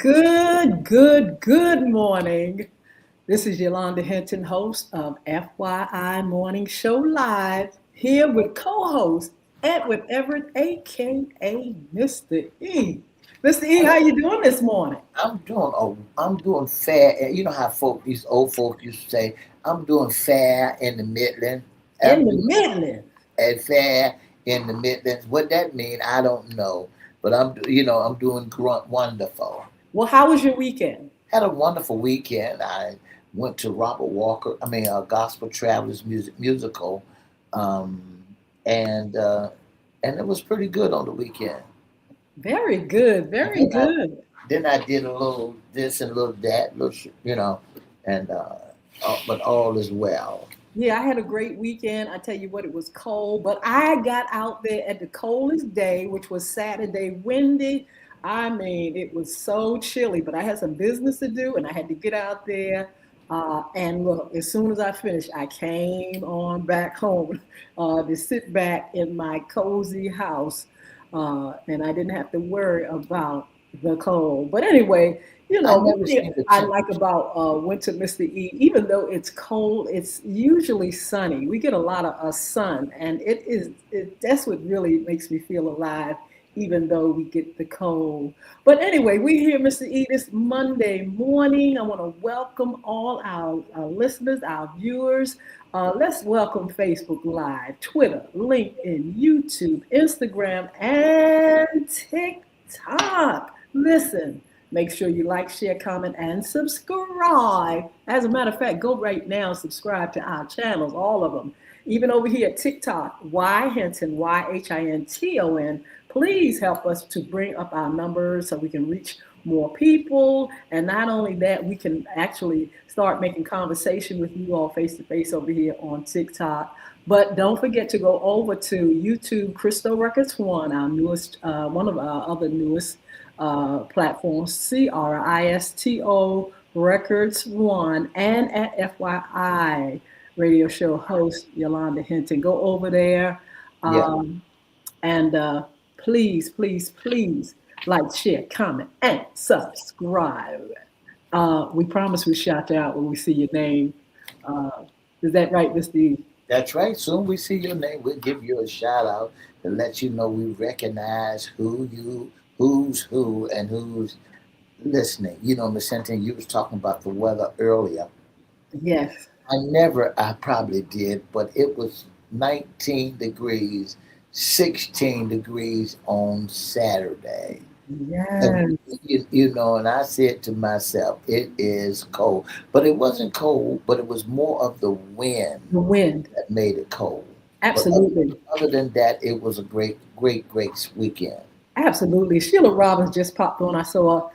Good morning. This is Yolanda Hinton, host of FYI Morning Show Live, here with co-host Edward Everett, aka Mr. E. Mr. E, how you doing this morning? I'm doing fair. You know how these old folk used to say, I'm doing fair in the Midlands. In I'm the doing Midland. fair in the Midlands. What that mean, I don't know. But I'm doing wonderful. Well, how was your weekend? Had a wonderful weekend. I went to Gospel Travelers musical, um, and uh, and it was pretty good on the weekend. Very good, And very good. then I did a little this and a little that, and but all is well. Yeah, I had a great weekend. I tell you what, it was cold, but I got out there at the coldest day, which was Saturday, windy. I mean, it was so chilly, but I had some business to do and I had to get out there. And look, as soon as I finished, I came on back home to sit back in my cozy house. And I didn't have to worry about the cold. But anyway, I one never thing seen the I like temperature. about winter, Mr. E, even though it's cold, it's usually sunny. We get a lot of sun, and that's what really makes me feel alive, even though we get the cold. But anyway, we're here, Mr. E, this Monday morning. I want to welcome all our listeners, our viewers. Let's welcome Facebook Live, Twitter, LinkedIn, YouTube, Instagram, and TikTok. Listen. Make sure you like, share, comment, and subscribe. As a matter of fact, go right now and subscribe to our channels, all of them. Even over here at TikTok, Y Hinton, YHINTON. Please help us to bring up our numbers so we can reach more people. And not only that, we can actually start making conversation with you all face to face over here on TikTok. But don't forget to go over to YouTube, Crystal Records One, our newest, one of our other newest platforms, CRISTO Records One, and at FYI radio show host Yolanda Hinton. Go over there Yeah, um, and please like, share, comment, and subscribe. We promise we shout you out when we see your name. Uh, is that right, Mr. E? that's right. Soon we see your name, we'll give you a shout out to let you know we recognize who's who, and who's listening. Miss Hinton, you was talking about the weather earlier. Yes. I probably did, but it was 19 degrees, 16 degrees on Saturday. And, Yes. and I said to myself, it is cold. But it wasn't cold, but it was more of the wind The wind. that made it cold. But Absolutely. other than that, it was a great weekend. Absolutely. Sheila Robbins just popped on. I saw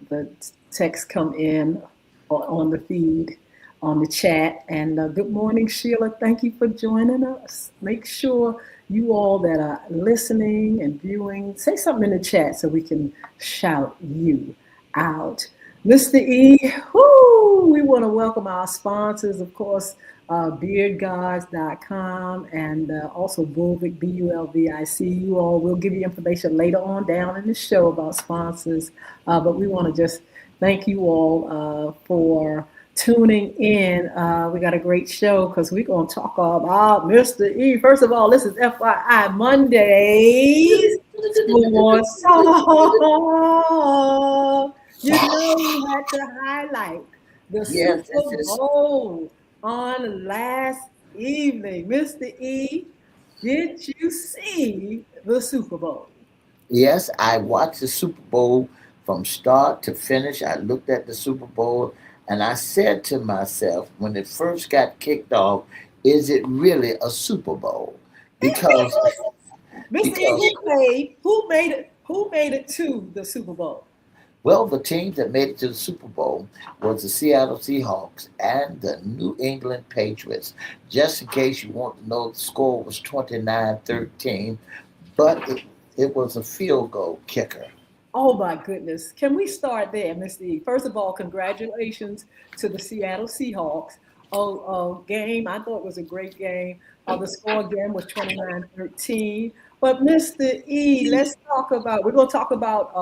the text come in on the feed, on the chat. And good morning, Sheila. Thank you for joining us. Make sure you all that are listening and viewing, say something in the chat so we can shout you out. Mr. E, whoo, we want to welcome our sponsors, of course, beardguards.com and also Bulvic, Bulvic. You all will give you information later on down in the show about sponsors. But we want to just thank you all for tuning in. We got a great show because we're going to talk about Mr. E. First of all, this is FYI Mondays. Sports Talk. You know we had to highlight the Yes, this Super is Bowl on last evening. Mr. E, did you see the Super Bowl? Yes, I watched the Super Bowl from start to finish. I looked at the Super Bowl and I said to myself when it first got kicked off, is it really a Super Bowl? Because Mr. E, because who made it to the Super Bowl? well, the teams that made it to the Super Bowl was the Seattle Seahawks and the New England Patriots. Just in case you want to know, the score was 29-13, but it was a field goal kicker. Oh my goodness. Can we start there, Mr. E? First of all, congratulations to the Seattle Seahawks. Game. I thought it was a great game. The score again was 29-13. But Mr. E, let's talk about. We're going to talk about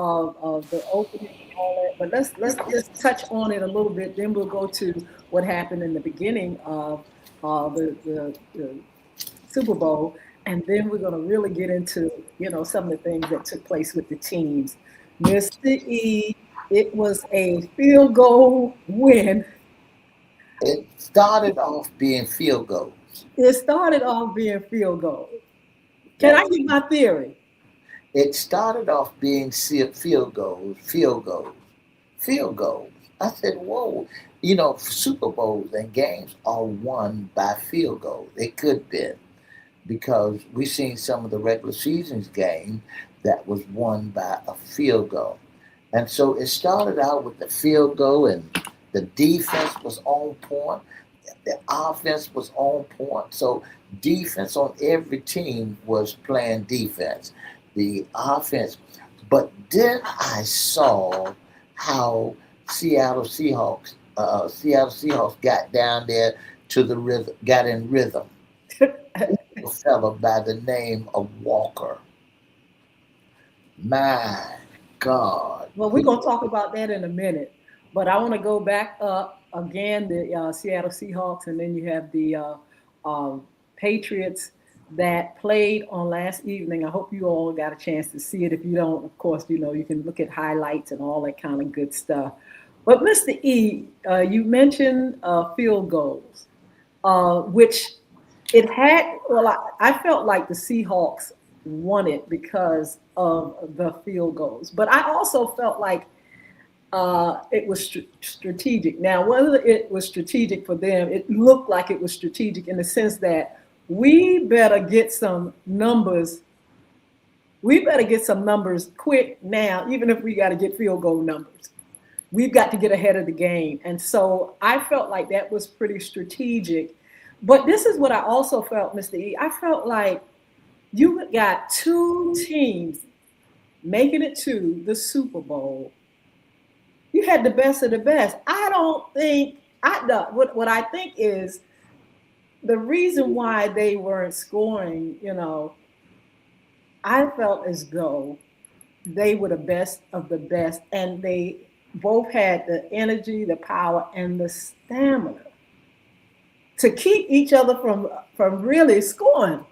the opening and all that. But let's just touch on it a little bit. Then we'll go to what happened in the beginning of the Super Bowl, and then we're going to really get into some of the things that took place with the teams. Mr. E, it was a field goal win. It started off being field goals. It started off being field goal. Can I That give my theory? it started off being field goals, field goals, field goals. I said, whoa, Super Bowls and games are won by field goals. It could be because we've seen some of the regular seasons game that was won by a field goal. And so it started out with the field goal, and the defense was on point. The offense was on point. So defense on every team was playing defense. The offense. But then I saw how Seattle Seahawks got down there to the rhythm, got in rhythm. A fella by the name of Walker. My God. Well, we're going to talk about that in a minute. But I want to go back up again, the Seattle Seahawks, and then you have the Patriots that played on last evening. I hope you all got a chance to see it. If you don't, of course, you can look at highlights and all that kind of good stuff. But Mr. E, you mentioned field goals, which it had. Well, I felt like the Seahawks won it because of the field goals, but I also felt like it was strategic. Now, whether it was strategic for them, it looked like it was strategic in the sense that we better get some numbers. We better get some numbers quick now, even if we got to get field goal numbers. We've got to get ahead of the game. And so I felt like that was pretty strategic. But this is what I also felt, Mr. E. I felt like you got two teams making it to the Super Bowl. You had the best of the best. I don't think what I think is the reason why they weren't scoring. I felt as though they were the best of the best, and they both had the energy, the power, and the stamina to keep each other from really scoring.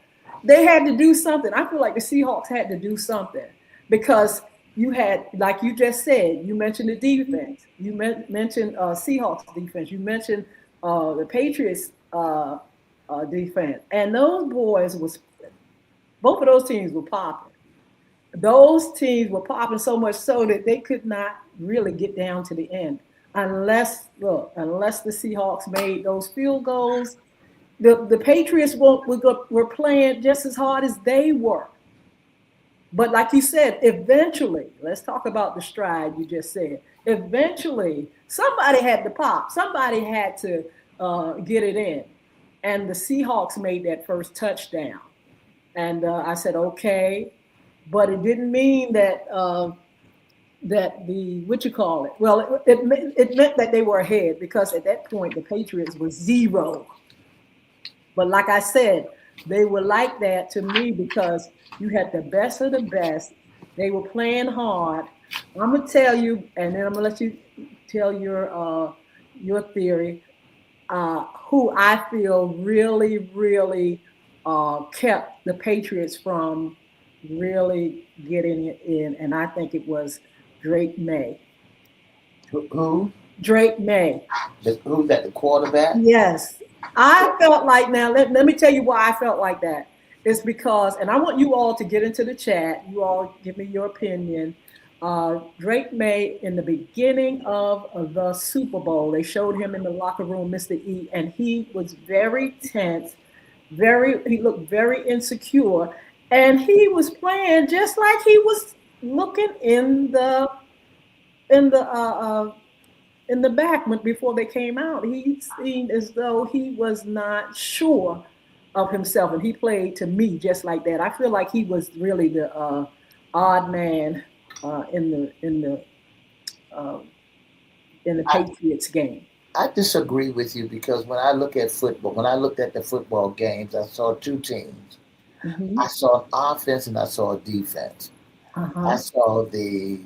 They had to do something. I feel like the Seahawks had to do something because you had, like you just said, you mentioned the defense. You mentioned Seahawks defense. You mentioned the Patriots defense. And those both of those teams were popping. Those teams were popping so much so that they could not really get down to the end unless the Seahawks made those field goals. The Patriots were playing just as hard as they were. But like you said, eventually, let's talk about the stride you just said. Eventually, somebody had to pop. Somebody had to get it in. And the Seahawks made that first touchdown. And I said, okay. But it didn't mean that what you call it? Well, it meant that they were ahead because at that point, the Patriots were 0. But like I said, they were like that to me because you had the best of the best. They were playing hard. I'm gonna tell you, and then I'm gonna let you tell your theory. Who I feel really, really kept the Patriots from really getting it in, and I think it was Drake May. Who? Drake May. Who's that? The quarterback? Yes. I felt like, now let me tell you why I felt like that. It's because, and I want you all to get into the chat. You all give me your opinion. Drake May, in the beginning of the Super Bowl, they showed him in the locker room, Mr. E, and he was very tense, he looked very insecure, and he was playing just like he was looking in the back before they came out. He seemed as though he was not sure of himself, and he played to me just like that. I feel like he was really the odd man in the Patriots game. I disagree with you because when I look at football, when I looked at the football games, I saw two teams. Mm-hmm. I saw an offense and I saw a defense. I Uh-huh. saw the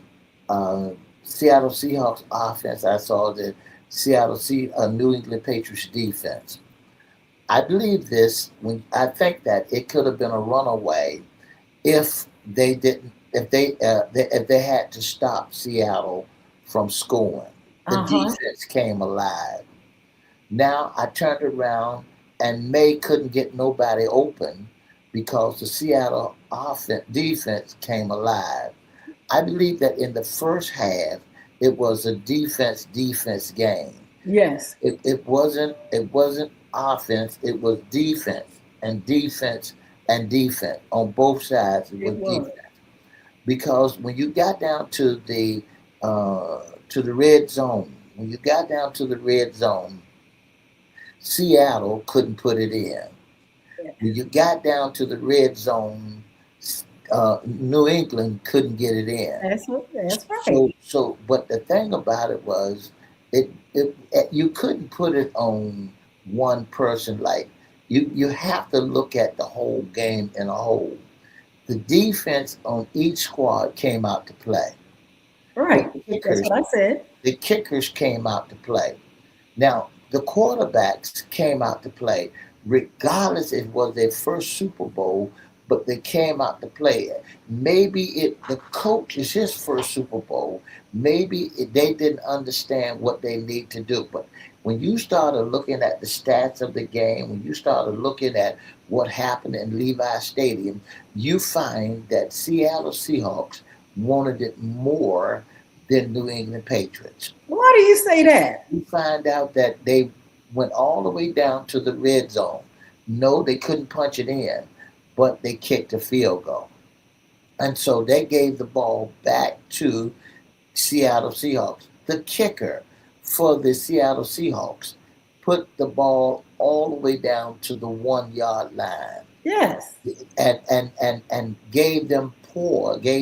uh, Seattle Seahawks offense. I saw the New England Patriots defense. I believe this when I think that it could have been a runaway if they didn't if they had to stop Seattle from scoring. The Uh-huh. defense came alive. Now I turned around and May couldn't get nobody open because the Seattle defense came alive. I believe that in the first half it was a defense game. Yes, It wasn't offense, it was defense on both sides. It it was was. defense because when you got down to the red zone, when you got down to the red zone, Seattle couldn't put it in. Yeah. When you got down to the red zone, New England couldn't get it in. That's right. But the thing about it was, you couldn't put it on one person. Like you have to look at the whole game in a whole. The defense on each squad came out to play. The Right. That's kickers, what I said. the kickers came out to play. Now, the quarterbacks came out to play, regardless it was their first Super Bowl, but they came out to play. Maybe the coach is his first Super Bowl. They didn't understand what they need to do. But when you started looking at the stats of the game, when you started looking at what happened in Levi Stadium, you find that Seattle Seahawks wanted it more than New England Patriots. Why do you say that? We find out that they went all the way down to the red zone. No, they couldn't punch it in, but they kicked a field goal. And so they gave the ball back to Seattle Seahawks. The kicker for the Seattle Seahawks put the ball all the way down to the 1 yard line Yes. and gave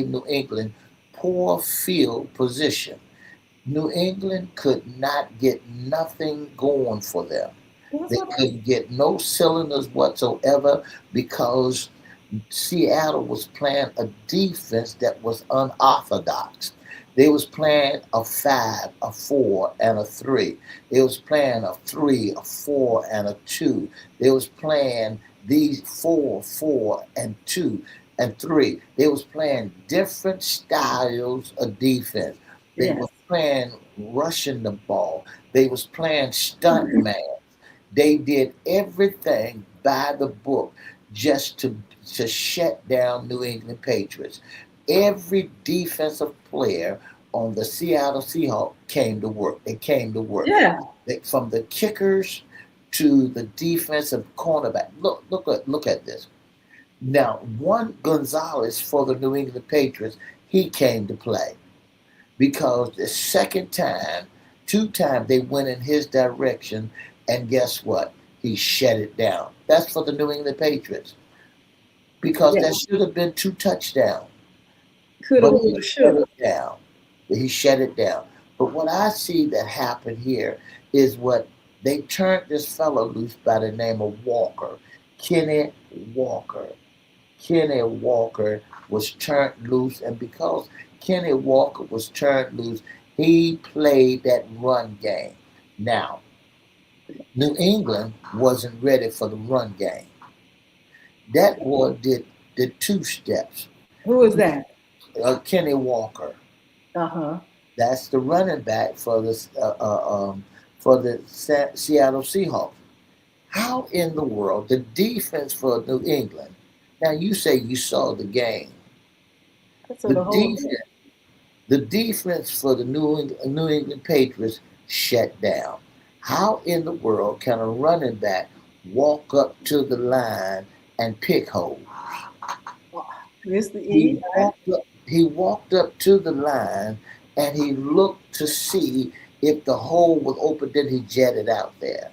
New England poor field position. New England could not get nothing going for them. That's They what I couldn't get no cylinders whatsoever because Seattle was playing a defense that was unorthodox. They was playing a 5, a 4, and a 3. They was playing a 3, a 4, and a 2. They was playing these 4, 4, and 2, and 3. They was playing different styles of defense. They yes. was playing rushing the ball. They was playing stunt man. They did everything by the book just to shut down New England Patriots. Every defensive player on the Seattle Seahawks came to work. They came to work. Yeah. From the kickers to the defensive cornerback. Look at this. Now, one Gonzalez for the New England Patriots, he came to play because the second time, 2 times they went in his direction, and guess what? He shut it down. That's for the New England Patriots because Yeah. that should have been 2 touchdowns, Coulda, but woulda, he shut shoulda. it down. He shut it down. But what I see that happened here is what they turned this fellow loose by the name of Walker, Kenny Walker. Kenny Walker was turned loose, and because Kenny Walker was turned loose, he played that run game. Now, New England wasn't ready for the run game. That boy did 2 steps. Who is that? Kenny Walker. Uh-huh. That's the running back for the Seattle Seahawks. How in the world the defense for New England? Now you say you saw the game. That's The the whole thing. defense, the defense for the New England Patriots shut down. How in the world can a running back walk up to the line and pick holes? Mr. E. He walked up to the line and he looked to see if the hole was open. Then he jetted out there.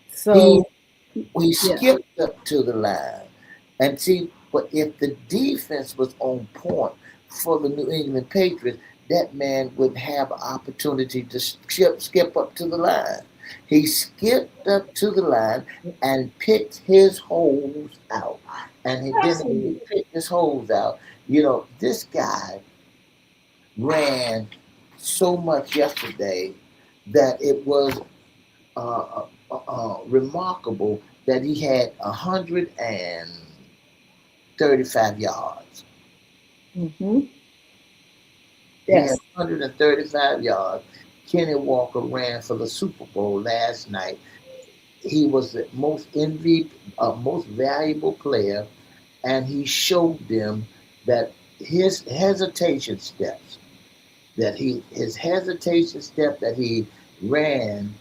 He So he yeah. skipped up to the line and see. But if the defense was on point for the New England Patriots, that man would have an opportunity to skip up to the line. He skipped up to the line and picked his holes out. And then when he Absolutely. picked his holes out, this guy ran so much yesterday that it was remarkable that he had 135 yards. Mm-hmm. He had Yes. 135 yards. Kenny Walker ran for the Super Bowl last night. He was the most valuable player, and he showed them that his hesitation steps, his hesitation step that he ran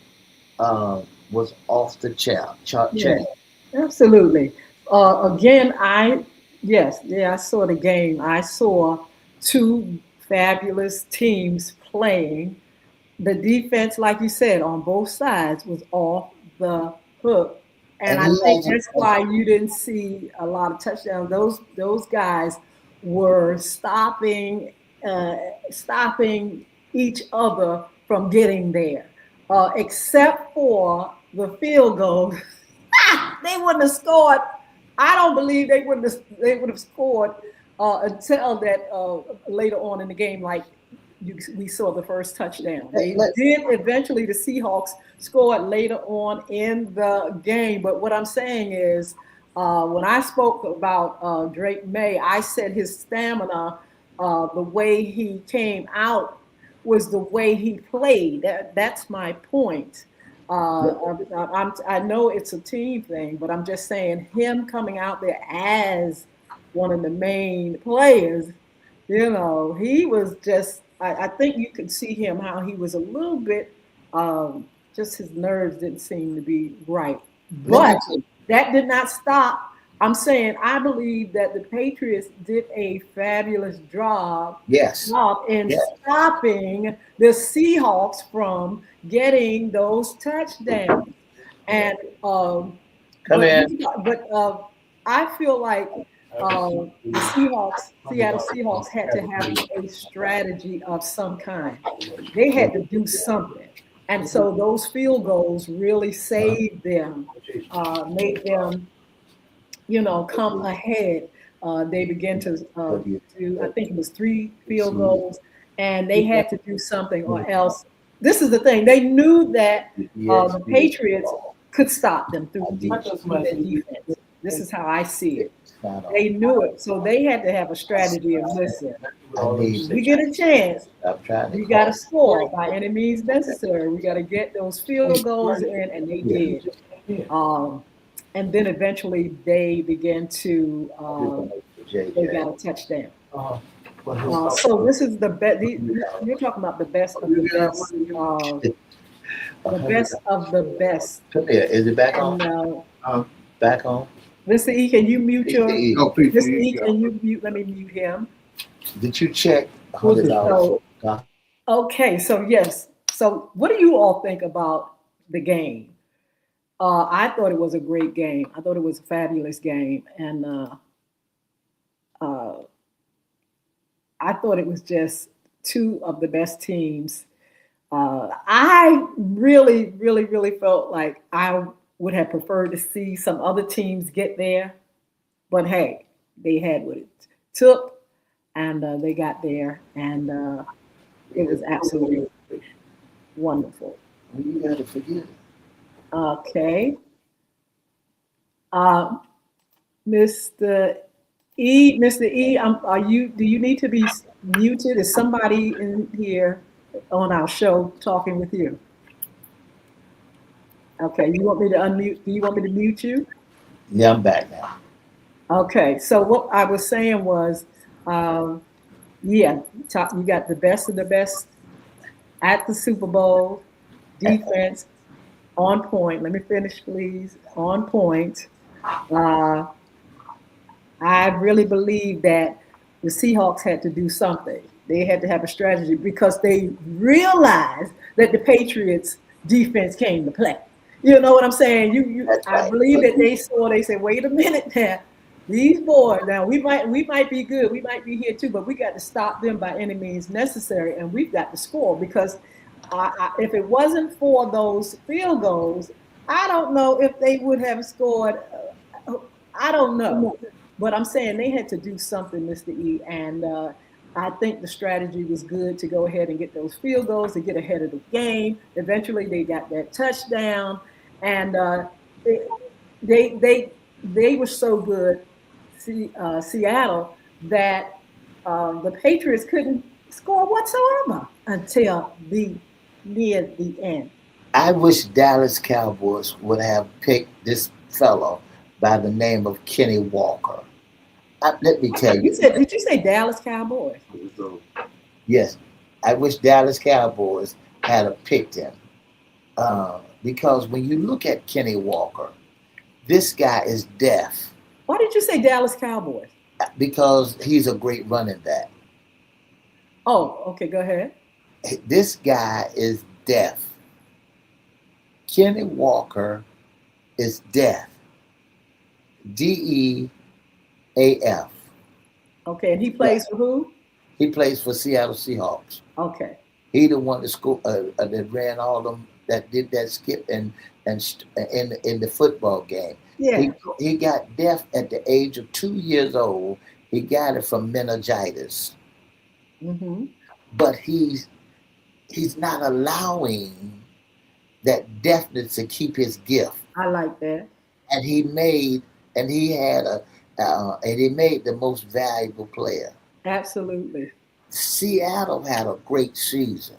was off the Yeah. chain. Absolutely. Again, I saw the game. I saw two fabulous teams playing. The defense, like you said, on both sides was off the hook. And And I he think has that's why you didn't see a lot of touchdowns. Those guys were uh, stopping each other from getting there, except for the field goal. They wouldn't have scored. I don't believe they would have scored until that later on in the game, like we saw the first touchdown. They let, did eventually. The Seahawks scored later on in the game, but what I'm saying is, when I spoke about Drake May, I said his stamina, the way he came out, was the way he played. That's my point. I know it's a team thing, but I'm just saying him coming out there as one of the main players, he was just, I think you could see him how he was a little bit, just his nerves didn't seem to be right. let me But tell you, that did not stop. I'm saying I believe that the Patriots did a fabulous yes, job in yes. stopping the Seahawks from getting those touchdowns. And Come in. but I feel like the Seattle Seahawks, had to have a strategy of some kind. They had to do something, and so those field goals really saved them, made them, come ahead. They began to do, I think it was three field goals, and they had to do something or else. This is the thing. They knew that Yes, the Patriots could stop them I need through their defense. This is how I see you. it. They knew it. So they had to have a strategy of, listen, I need we get a chance, I'm trying to we got to call. score by any means necessary. We got to get those field goals in, and they Yeah. did. Um, and then eventually they began to, they JJ. got a touchdown. So this is the best. You're talking about the best of the best, the best of the best. Come here. Is it back on? And Back on? Mr. E, can you mute your? PCE. Mr. E, can you mute? Let me mute him. Did you check $100? Okay, so yes. So what do you all think about the game? I thought it was a great game. I thought it was a fabulous game, and uh, I thought it was just two of the best teams. I really, really, really felt like I would have preferred to see some other teams get there, but hey, they had what it took, and they got there, and it was absolutely wonderful. You got to forget it. Okay, uh, Mr. Mr. E, are you? Do you need to be muted? Is somebody in here on our show talking with you? Okay, you want me to unmute? Do you want me to mute you? Yeah, I'm back now. Okay, so what I was saying was, um, yeah, you got the best of the best at the Super Bowl, defense on point. Let me finish, please. On point. Uh, I really believe that the Seahawks had to do something. They had to have a strategy because they realized that the Patriots defense came to play. You know what I'm saying? That's I right. believe that they said, wait a minute now. These boys, now we might be good, we might be here too, but we got to stop them by any means necessary, and we've got to score because If it wasn't for those field goals, I don't know if they would have scored. I don't know, but I'm saying they had to do something, Mr. E, and I think the strategy was good to go ahead and get those field goals to get ahead of the game. Eventually, they got that touchdown, and it, they were so good, Seattle, that the Patriots couldn't score whatsoever until the near the end. I wish Dallas Cowboys would have picked this fellow by the name of Kenny Walker. Let me tell You you, said, did you say Dallas Cowboys? yes, I wish Dallas Cowboys had a picked him. Because when you look at Kenny Walker, this guy is deaf Why did you say Dallas Cowboys? because he's a great running back. Oh, okay, go ahead. This guy is deaf. Kenny Walker is deaf. DEAF. Okay, and he Yeah, plays for who? he plays for Seattle Seahawks. Okay, He the one that that ran all them that did that skip in the football game. He yeah. he got deaf at the age of 2 years old. He got it from meningitis, Mm-hmm. but he's not allowing that deafness to keep his gift. I like that. And he made and he had a and he made the most valuable player. Absolutely. Seattle had a great season.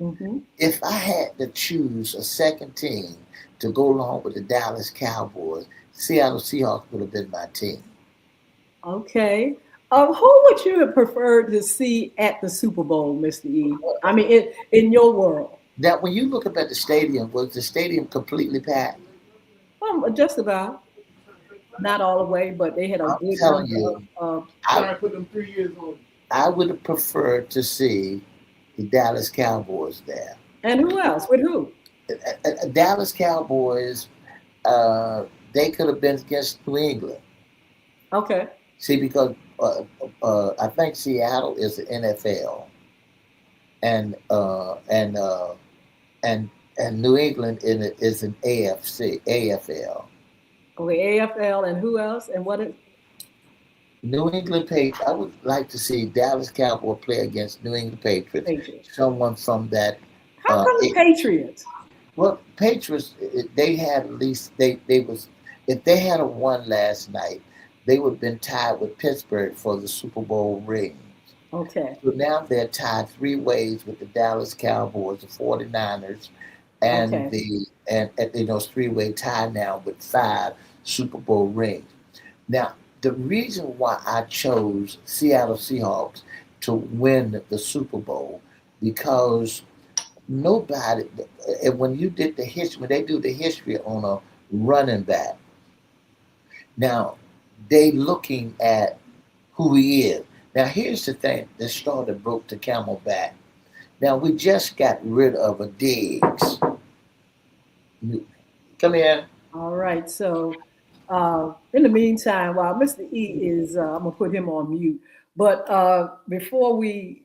Mm-hmm. If I had to choose a second team to go along with the Dallas Cowboys, Seattle Seahawks would have been my team. Okay. Who would you have preferred to see at the Super Bowl, Mr. E? I mean, in your world. Now, when you look up at the stadium, was the stadium completely packed? Just about. Not all the way, but they had a I'm good telling number you, of I, I would have preferred to see the Dallas Cowboys there. and who else? With who? Dallas Cowboys, uh, they could have been against New England. Okay. See, because I think Seattle is the NFL, and and New England is an AFL. Okay, AFL and who else? And what is New England Patriots. I would like to see Dallas Cowboy play against New England Patriots. Patriots? Someone from that. How come the It, Patriots? well, Patriots. They had at least they was if they had a won last night, they would have been tied with Pittsburgh for the Super Bowl ring. Okay. So now they're tied three ways with the Dallas Cowboys, the 49ers, and Okay. the you know three-way tie now with five Super Bowl rings. Now, the reason why I chose Seattle Seahawks to win the Super Bowl because nobody and when you did the history when they do the history on a running back, now they looking at who he is. Now here's the thing, the straw that broke the camel back. Now we just got rid of a Diggs. Come here. All right. So, in the meantime, while Mr. E is, I'm gonna put him on mute. But before we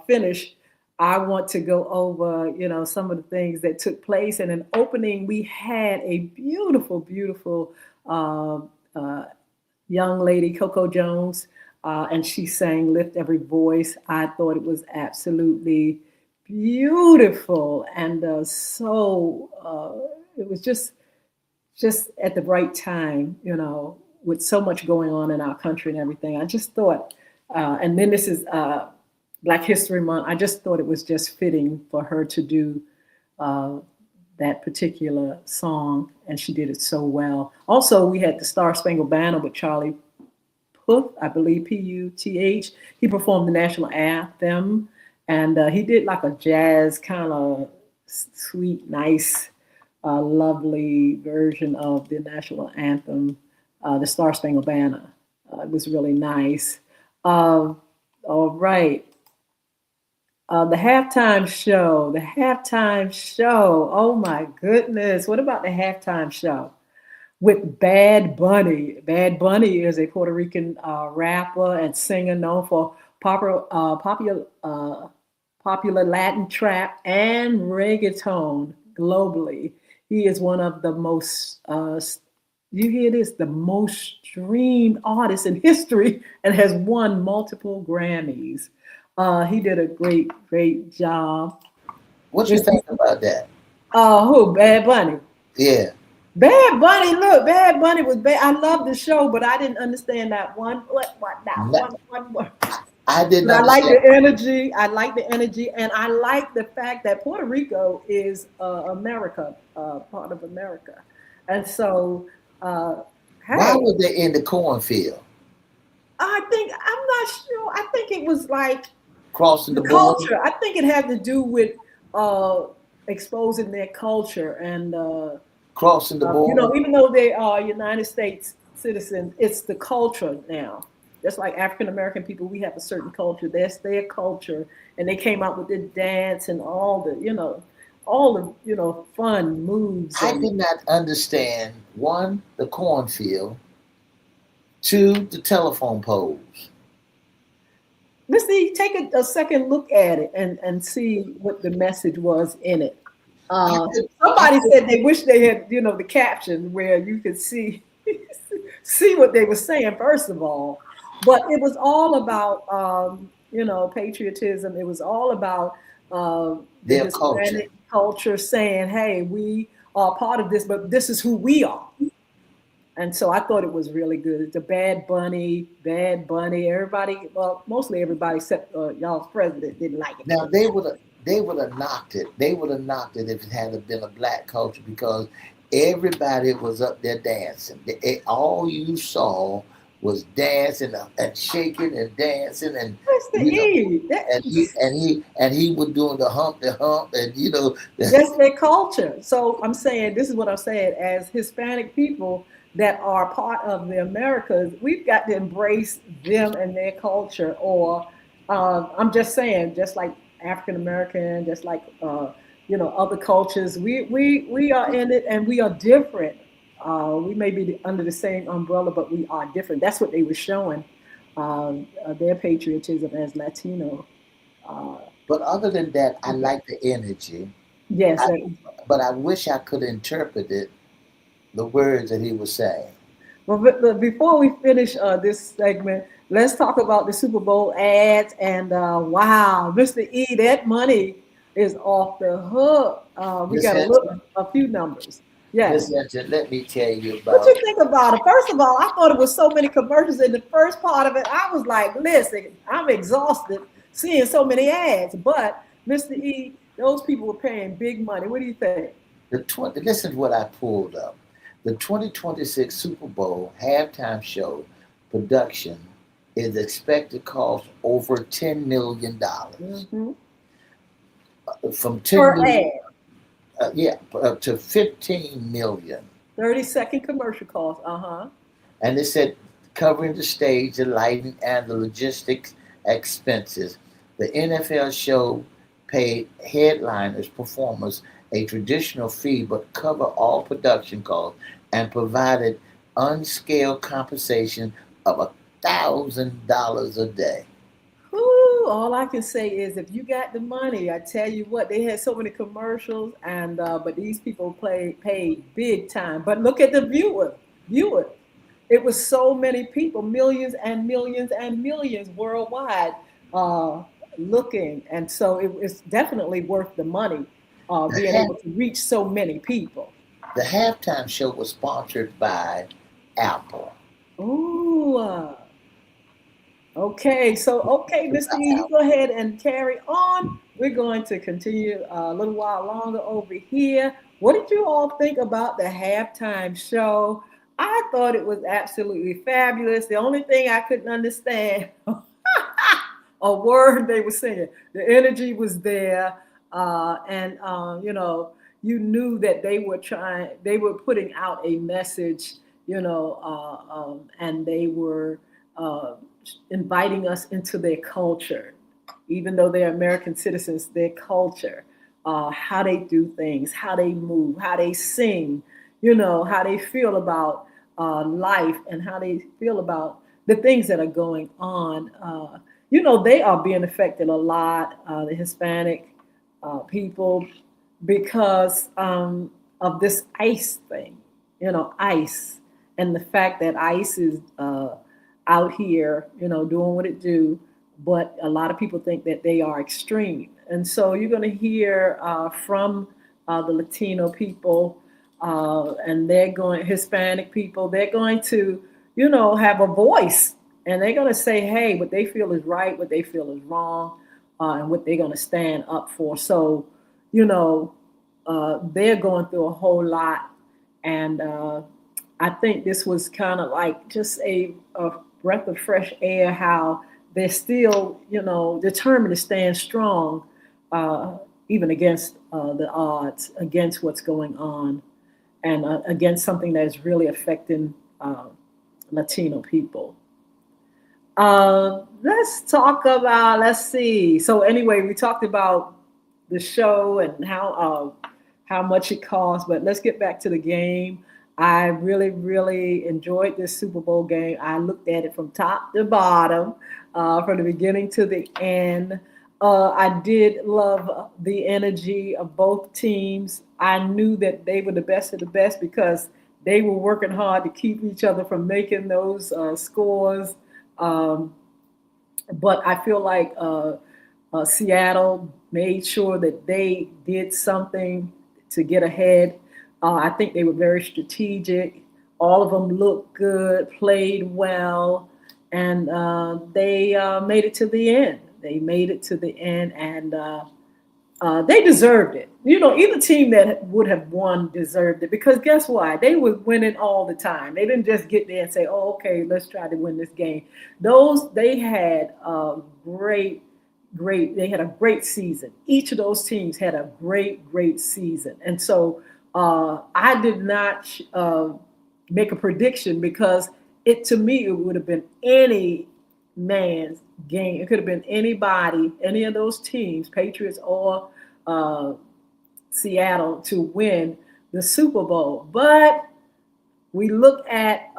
finish, I want to go over, some of the things that took place. And in opening, we had a beautiful, beautiful uh, uh, young lady, Coco Jones, and she sang "Lift Every Voice." I thought it was absolutely beautiful, and it was just at the right time, with so much going on in our country and everything. I just thought, and then this is Black History Month. I just thought it was just fitting for her to do uh, that particular song, and she did it so well. Also, we had the Star Spangled Banner with Charlie Puth, I believe Puth. He performed the national anthem, and he did like a jazz kind of sweet, nice, lovely version of the national anthem, the Star Spangled Banner. It was really nice. Uh, all right. The halftime show. The halftime show. Oh my goodness. What about the halftime show? With Bad Bunny. Bad Bunny is a Puerto Rican rapper and singer known for popular popular Latin trap and reggaeton globally. He is one of the most, you hear this, the most streamed artists in history and has won multiple Grammys. He did a great job. What you This, think about that? who? Bad Bunny. Yeah. Bad Bunny, look, Bad Bunny was bad. I love the show, but I didn't understand that that No, one. I didn't But I like understand. the energy. I like the energy, and I like the fact that Puerto Rico is America, part of America, and so uh, Why hey, were they in the cornfield? I'm not sure. I think it was like Crossing the the border? culture. I think it had to do with uh, exposing their culture and. Crossing the You border? know, even though they are United States citizens, it's the culture now. Just like African American people, we have a certain culture. That's their culture, and they came out with the dance and all the fun moves I and did not understand one, the cornfield, two, the telephone poles. let's see. Take a second look at it and see what the message was in it. I Uh, could, I Somebody could, said they wish they had the caption where you could see see what they were saying first of all, but it was all about patriotism. It was all about the their culture. Hispanic culture saying, hey, we are part of this, but this is who we are. And so I thought it was really good. The Bad Bunny, everybody, well, mostly everybody except y'all's president didn't like it. Now they would have knocked it. They would have knocked it if it had been a black culture because everybody was up there dancing. All you saw was dancing and shaking and dancing and What's the you know E? and he was doing the hump and That's their culture. So I'm saying, this is what I'm saying, as Hispanic people that are part of the Americas, we've got to embrace them and their culture. Or I'm just saying, just like African American, just like other cultures, we are in it and we are different. We may be under the same umbrella, but we are different. That's what they were showing, their patriotism as Latino. Uh, but other than that, I people. like the energy. Yes, I, but I wish I could interpret it, the words that he was saying. well, but before we finish this segment, let's talk about the Super Bowl ads. And wow, Mr. E, that money is off the hook. We Miss got to look Hinton, a few numbers. Yes. Miss Hinton, let me tell you What about. you think about it? First of all, I thought it was so many commercials in the first part of it. I was like, listen, I'm exhausted seeing so many ads. But Mr. E, those people were paying big money. What do you think? Listen to what I pulled up. The 2026 Super Bowl halftime show production is expected to cost over $10 million. Hmm. From Per 10 million, ad, yeah, up to 15 million. 30-second commercial cost. Uh huh. And they said covering the stage, the lighting, and the logistics expenses. The NFL show paid headliners, performers a traditional fee, but cover all production costs and provided unscaled compensation of $1,000 a day. Whew, all I can say is if you got the money, I tell you what, they had so many commercials, and but these people paid big time. But look at the viewer. It was so many people, millions and millions and millions worldwide, uh, looking, and so it was definitely worth the money, The, being half, able to reach so many people. the halftime show was sponsored by Apple. Ooh. Okay, so okay, Mr. E, you go ahead and carry on. We're going to continue a little while longer over here. What did you all think about the halftime show? I thought it was absolutely fabulous. The only thing I couldn't understand a word they were singing. The energy was there, and you knew that they were putting out a message, and they were uh, inviting us into their culture, even though they're American citizens, their culture, how they do things, how they move, how they sing, how they feel about life and how they feel about the things that are going on. they are being affected a lot, the Hispanic people, because of this ICE thing, ICE, and the fact that ICE is out here, doing what it do, but a lot of people think that they are extreme. And so you're going to hear from the Latino people, and Hispanic people, they're going to, have a voice, and they're going to say, hey, what they feel is right, what they feel is wrong, and what they're going to stand up for. So, they're going through a whole lot. And I think this was kind of like just a breath of fresh air, how they're still, determined to stand strong, even against the odds, against what's going on, and against something that is really affecting Latino people. Let's talk about, let's see. So anyway, we talked about the show and how much it costs, but let's get back to the game. I really, really enjoyed this Super Bowl game. I looked at it from top to bottom, from the beginning to the end. I did love the energy of both teams. I knew that they were the best of the best because they were working hard to keep each other from making those scores. Um, but I feel like Seattle made sure that they did something to get ahead. I think they were very strategic. All of them looked good, played well, and they made it to the end. They made it to the end, and they deserved it. Either team that would have won deserved it, because guess what? They were winning all the time. They didn't just get there and say, "Oh, okay, let's try to win this game." They had a they had a great season. Each of those teams had a great season, and so I did not make a prediction, because to me it would have been any man's game. It could have been anybody, any of those teams, Patriots or uh, Seattle, to win the Super Bowl. But we look at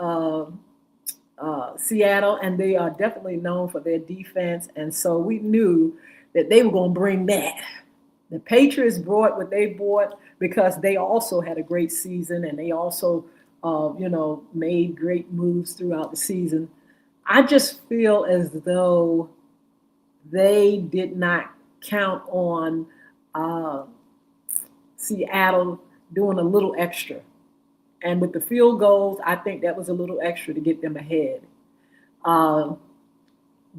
Seattle, and they are definitely known for their defense, and so we knew that they were going to bring that. The Patriots brought what they brought because they also had a great season, and they also, made great moves throughout the season. I just feel as though they did not count on uh, Seattle doing a little extra. And with the field goals, I think that was a little extra to get them ahead. Uh,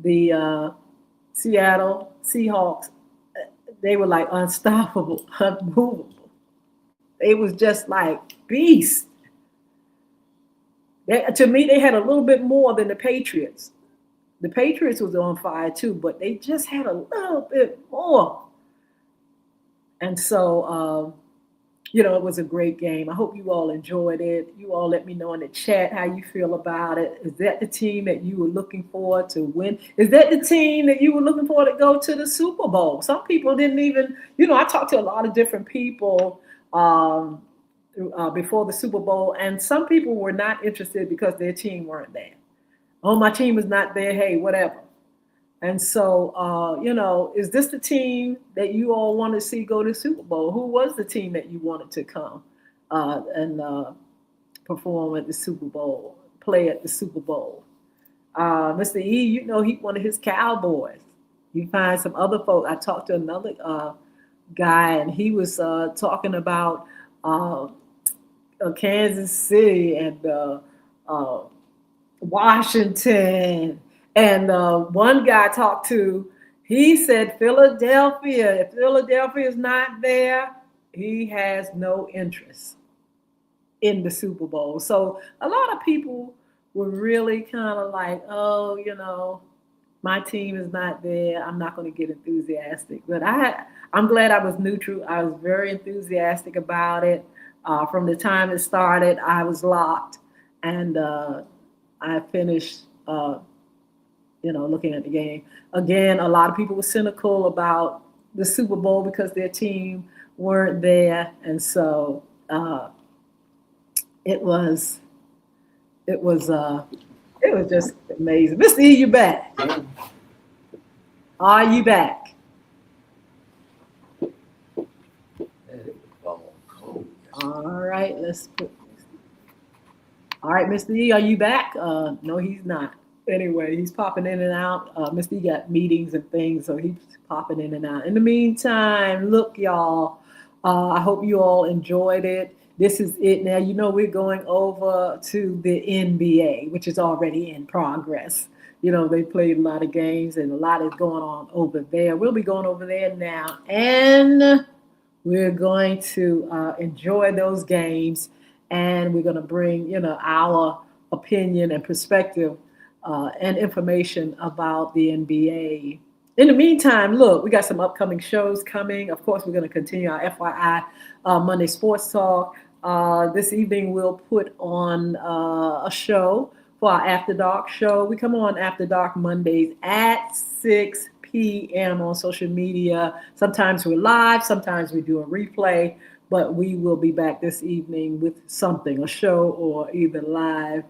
the Seattle Seahawks, they were like unstoppable, unmovable. They was just like beasts. To me, they had a little bit more than the Patriots. The Patriots was on fire too, but they just had a little bit more. And so, it was a great game. I hope you all enjoyed it. You all let me know in the chat how you feel about it. Is that the team that you were looking for to win? Is that the team that you were looking for to go to the Super Bowl? Some people didn't even, I talked to a lot of different people before the Super Bowl, and some people were not interested because their team weren't there. Oh, my team is not there. Hey, whatever. And so, is this the team that you all want to see go to the Super Bowl? Who was the team that you wanted to come and perform at the Super Bowl, play at the Super Bowl? Mr. E, he wanted his Cowboys. You find some other folks. I talked to another guy, and he was talking about Kansas City and Washington. And one guy I talked to, he said Philadelphia. If Philadelphia is not there, he has no interest in the Super Bowl. So a lot of people were really kind of like, oh, my team is not there. I'm not going to get enthusiastic. But I'm glad I was neutral. I was very enthusiastic about it. From the time it started, I was locked, and I finished. Looking at the game. Again, a lot of people were cynical about the Super Bowl because their team weren't there, and so it was just amazing. Mr. E, you back? Are you back? All right, let's put. All right, Mr. E, are you back? No, he's not. Anyway, he's popping in and out. Mr. E got meetings and things, so he's popping in and out. In the meantime, look, y'all. I hope you all enjoyed it. This is it now. You know, we're going over to the NBA, which is already in progress. You know, they played a lot of games and a lot is going on over there. We'll be going over there now. And we're going to enjoy those games, and we're going to bring, our opinion and perspective and information about the NBA. In the meantime, look, we got some upcoming shows coming. Of course, we're going to continue our FYI Monday Sports Talk. This evening, we'll put on a show for our After Dark show. We come on After Dark Mondays at 6 p.m. on social media. Sometimes we're live, sometimes we do a replay, but we will be back this evening with something, a show or either live.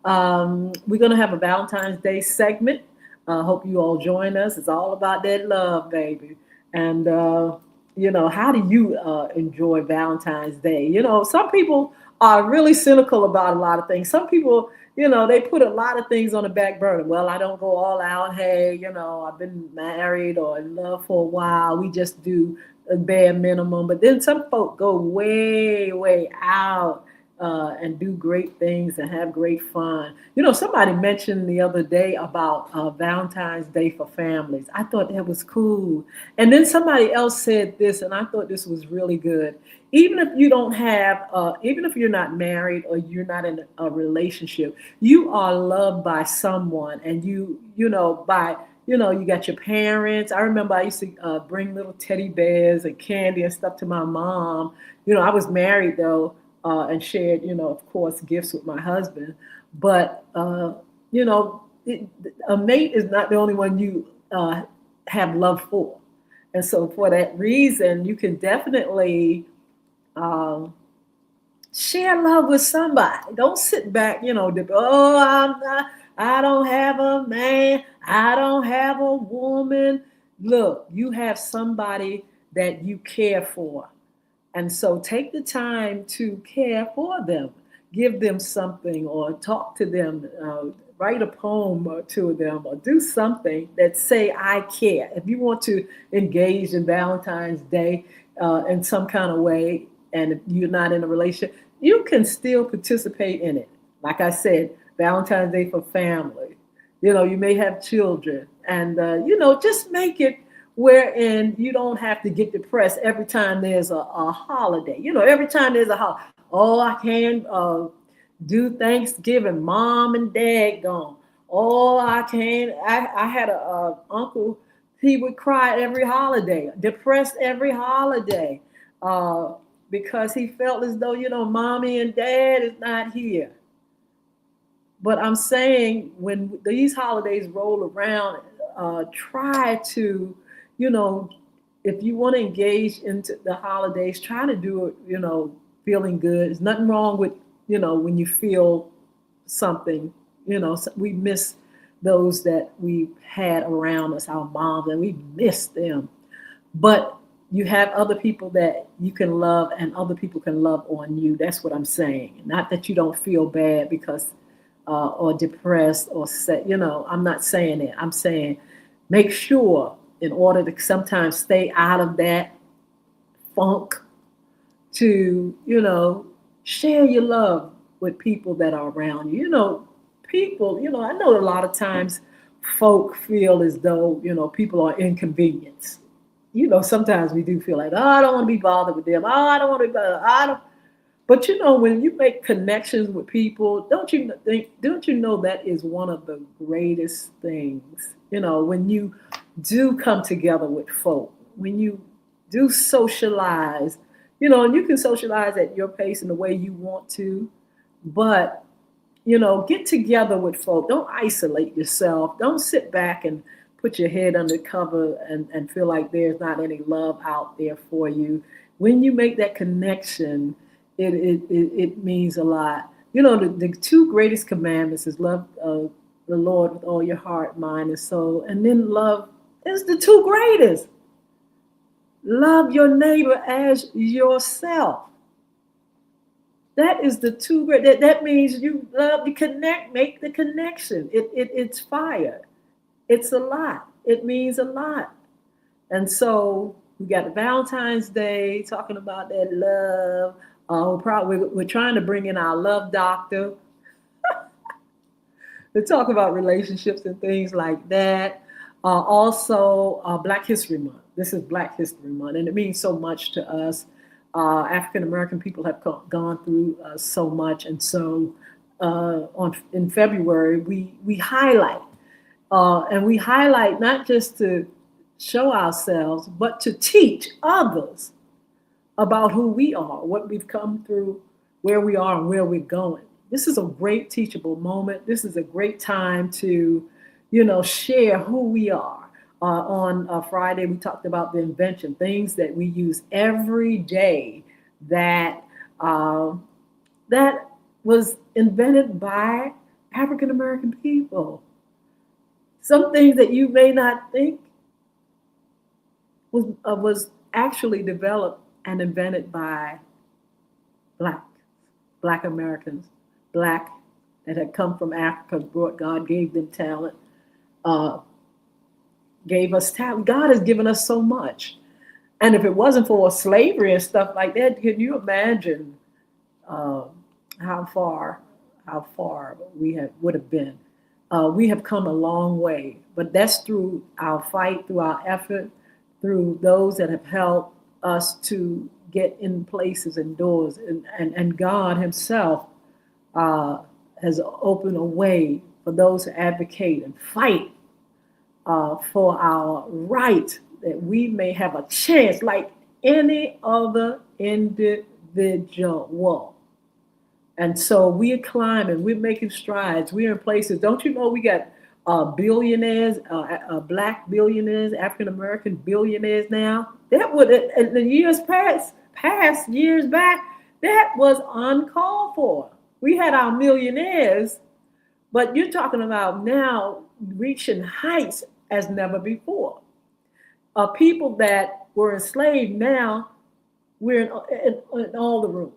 We're going to have a Valentine's Day segment. Hope you all join us. It's all about that love, baby. And, how do you enjoy Valentine's Day? You know, some people are really cynical about a lot of things. Some people, they put a lot of things on the back burner. Well, I don't go all out. Hey, I've been married or in love for a while. We just do a bare minimum. But then some folk go way, way out and do great things and have great fun. Somebody mentioned the other day about Valentine's Day for families. I thought that was cool. And then somebody else said this, and I thought this was really good. Even if you don't have, even if you're not married or you're not in a relationship, you are loved by someone, and you got your parents. I remember I used to bring little teddy bears and candy and stuff to my mom. I was married though, and shared, of course, gifts with my husband. But a mate is not the only one you have love for, and so for that reason, you can definitely um, share love with somebody. Don't sit back, oh, I'm not, I don't have a man, I don't have a woman. Look, you have somebody that you care for. And so take the time to care for them, give them something, or talk to them, write a poem to them, or do something that say, I care. If you want to engage in Valentine's Day in some kind of way, and if you're not in a relationship, you can still participate in it. Like I said, Valentine's Day for family. You may have children, and just make it wherein you don't have to get depressed every time there's a holiday. Every time there's a holiday. Oh, I can't do Thanksgiving. Mom and dad gone. Oh, I can't. I had a uncle. He would cry every holiday, depressed every holiday, because he felt as though mommy and dad is not here. But I'm saying when these holidays roll around, try to, you know, if you want to engage into the holidays, try to do it, feeling good. There's nothing wrong with, when you feel something, we miss those that we had around us, our moms, and we miss them. But you have other people that you can love and other people can love on you. That's what I'm saying. Not that you don't feel bad because or depressed or set, I'm not saying that. I'm saying make sure in order to sometimes stay out of that funk to, share your love with people that are around you. People, I know a lot of times folk feel as though, people are inconvenienced. Sometimes we do feel like, oh, I don't want to be bothered with them. Oh, I don't want to be bothered. I don't. But when you make connections with people, don't you know that is one of the greatest things? When you do come together with folk, when you do socialize, and you can socialize at your pace and the way you want to, but get together with folk. Don't isolate yourself. Don't sit back and put your head under cover and feel like there's not any love out there for you. When you make that connection, it means a lot. The two greatest commandments is love the Lord with all your heart, mind, and soul, and then love It's the two greatest. Love your neighbor as yourself. That is the two great. That means you love to connect, make the connection. It's fire. It's a lot. It means a lot. And so we got the Valentine's Day talking about that love. We're trying to bring in our love doctor to talk about relationships and things like that. Also, Black History Month. This is Black History Month, and it means so much to us. African American people have gone through so much, and so in February we highlight and we highlight not just to show ourselves, but to teach others about who we are, what we've come through, where we are, and where we're going. This is a great teachable moment. This is a great time to, share who we are. On Friday, we talked about the invention, things that we use every day that that was invented by African American people. Some things that you may not think was actually developed and invented by Black Americans, Black that had come from Africa. God gave them talent, gave us talent. God has given us so much, and if it wasn't for slavery and stuff like that, can you imagine how far we would have been? We have come a long way, but that's through our fight, through our effort, through those that have helped us to get in places and doors. And God himself has opened a way for those to advocate and fight for our right, that we may have a chance like any other individual. And so we're climbing, we're making strides, we're in places. Don't you know we got billionaires, Black billionaires, African American billionaires now? That would, in the years past years back, that was uncalled for. We had our millionaires, but you're talking about now reaching heights as never before. People that were enslaved now, we're in all the rooms.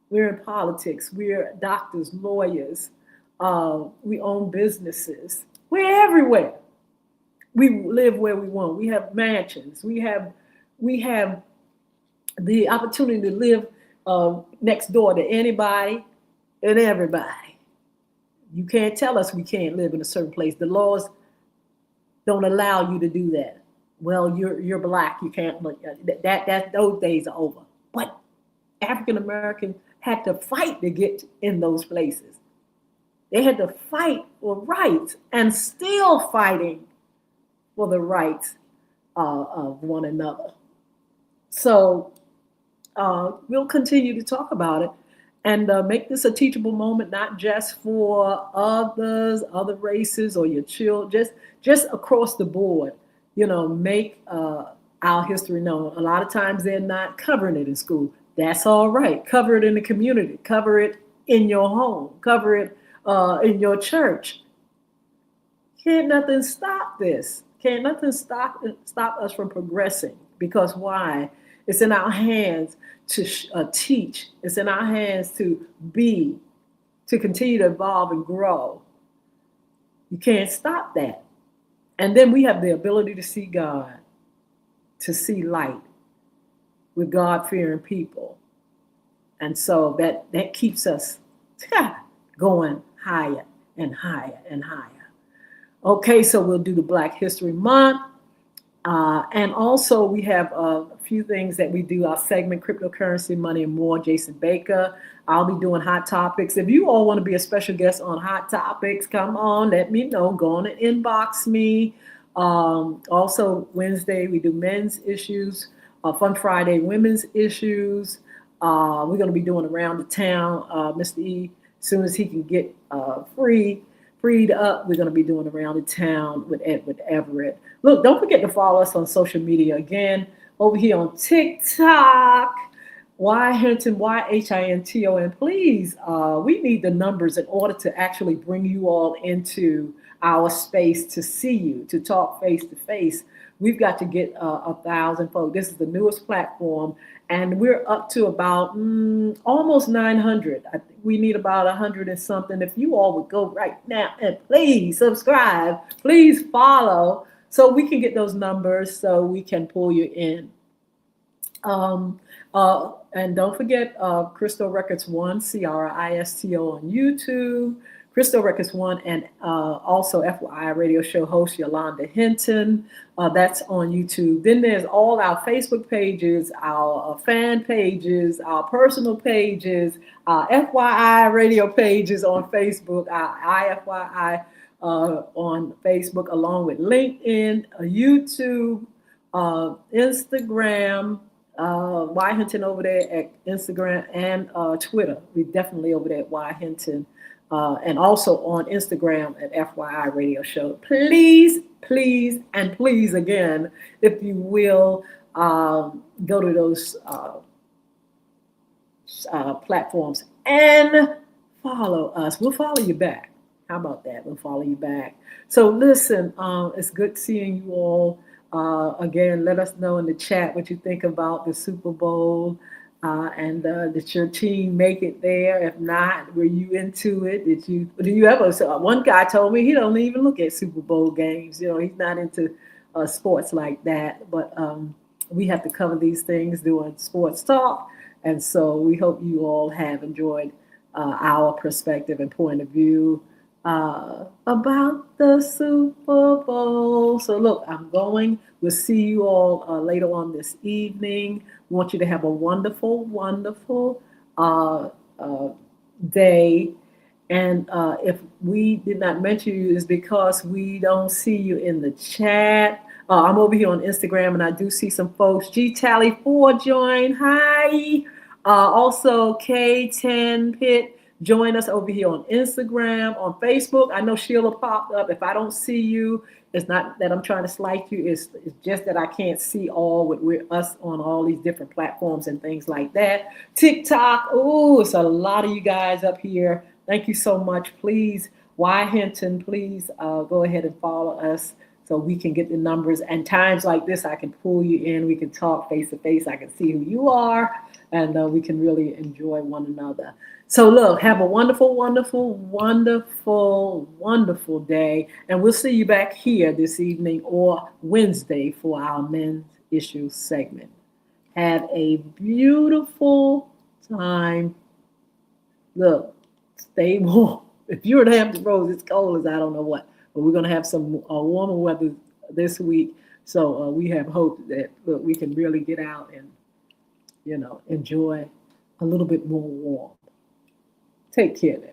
We're in politics. We're doctors, lawyers. We own businesses. We're everywhere. We live where we want. We have mansions. We have the opportunity to live next door to anybody and everybody. You can't tell us we can't live in a certain place. The laws don't allow you to do that. Well, you're Black. You can't. That those days are over. But African Americans had to fight to get in those places. They had to fight for rights, and still fighting for the rights of one another. So we'll continue to talk about it and make this a teachable moment, not just for others, other races, or your children, just across the board. Make our history known. A lot of times they're not covering it in school. That's all right. Cover it in the community. Cover it in your home. Cover it in your church. Can't nothing stop this. Can't nothing stop us from progressing. Because why? It's in our hands to teach. It's in our hands to continue to evolve and grow. You can't stop that. And then we have the ability to see God, to see light with God-fearing people. And so that keeps us going higher and higher and higher. Okay, so we'll do the Black History Month. And also we have a few things that we do. Our segment, Cryptocurrency, Money, and More, Jason Baker. I'll be doing Hot Topics. If you all want to be a special guest on Hot Topics, come on, let me know. Go on and inbox me. Also, Wednesday, we do men's issues. Fun Friday, women's issues. We're going to be doing Around the Town. Mr. E, as soon as he can get freed up, we're going to be doing Around the Town with Everette. Look, don't forget to follow us on social media. Again, over here on TikTok, Hinton, Hinton. Please, we need the numbers in order to actually bring you all into our space to see you, to talk face to face. We've got to get 1,000 folks. This is the newest platform, and we're up to about almost 900. I think we need about 100 and something. If you all would go right now and please subscribe, please follow, so we can get those numbers, so we can pull you in. And don't forget Crystal Records One, CRISTO on YouTube, Crystal Records One, and also FYI radio show host Yolanda Hinton. That's on YouTube. Then there's all our Facebook pages, our fan pages, our personal pages, our FYI radio pages on Facebook, our IFYI on Facebook, along with LinkedIn, YouTube, Instagram. Y Hinton over there at Instagram and Twitter. We're definitely over there at Y Hinton, and also on Instagram at FYI Radio Show. Please, please, and please again, if you will, go to those platforms and follow us. We'll follow you back. How about that? We'll follow you back. So listen, it's good seeing you all. Again, let us know in the chat what you think about the Super Bowl, and did your team make it there? If not, were you into it? Do you ever? So one guy told me he don't even look at Super Bowl games. You know, he's not into sports like that. But we have to cover these things doing sports talk, and so we hope you all have enjoyed our perspective and point of view about the Super Bowl. So look, I'm going. We'll see you all later on this evening. We want you to have a wonderful, wonderful day. And if we did not mention you, it's because we don't see you in the chat. I'm over here on Instagram, and I do see some folks. G Tally 4 join. Hi. Also K10 Pit. Join us over here on Instagram, on Facebook. I know Sheila popped up. If I don't see you, it's not that I'm trying to slight you. It's just that I can't see all with us on all these different platforms and things like that. TikTok. Oh, it's a lot of you guys up here. Thank you so much. Please, Y Hinton, please go ahead and follow us so we can get the numbers. And times like this, I can pull you in. We can talk face to face. I can see who you are, and we can really enjoy one another. So look, have a wonderful, wonderful, wonderful, wonderful day. And we'll see you back here this evening or Wednesday for our men's issue segment. Have a beautiful time. Look, stay warm. If you're in Hampton Roads, it's cold as I don't know what. But we're going to have some warmer weather this week. So we have hope that we can really get out and, enjoy a little bit more warm. Take care now.